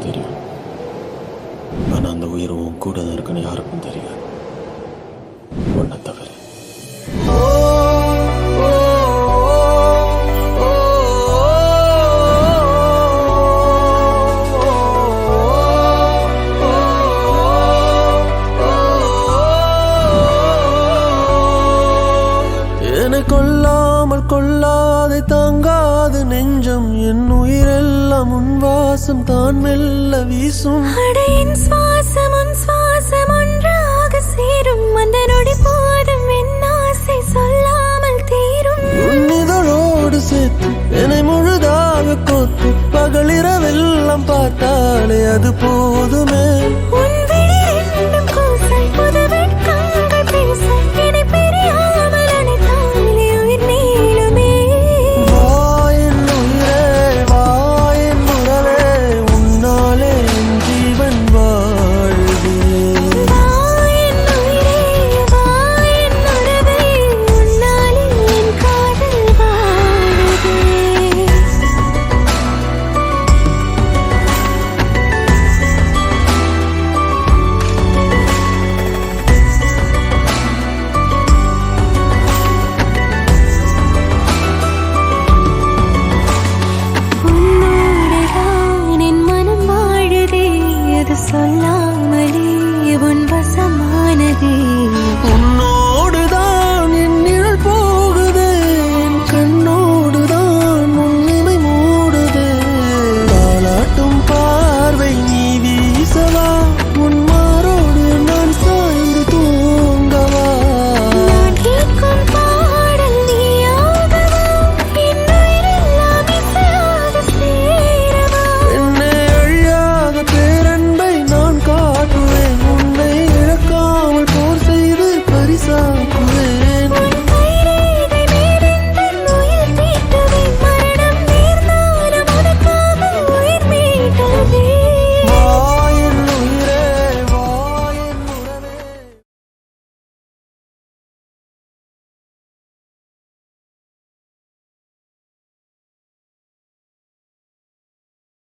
தான் தெரியும். ஆனா அந்த உயிர் உன் கூட தான் இருக்குன்னு யாருக்கும் தெரியாது, உன்னை தவிர. கொல்லாமல் கொள்ளாதை தாங்காது நெஞ்சம், என் உயிரெல்லாம் உன் வாசம் தான் மெல்ல வீசும். அடையின் சுவாசம் உன் சுவாசம் ஒன்றாக சேரும், அந்த நொடி போதும் என் ஆசை சொல்லாமல் தீரும். உன்னிதழோடு சேர்த்து என்னை முழுதாக கோத்து பகலிரவெல்லாம் பார்த்தாலே அது போதுமே.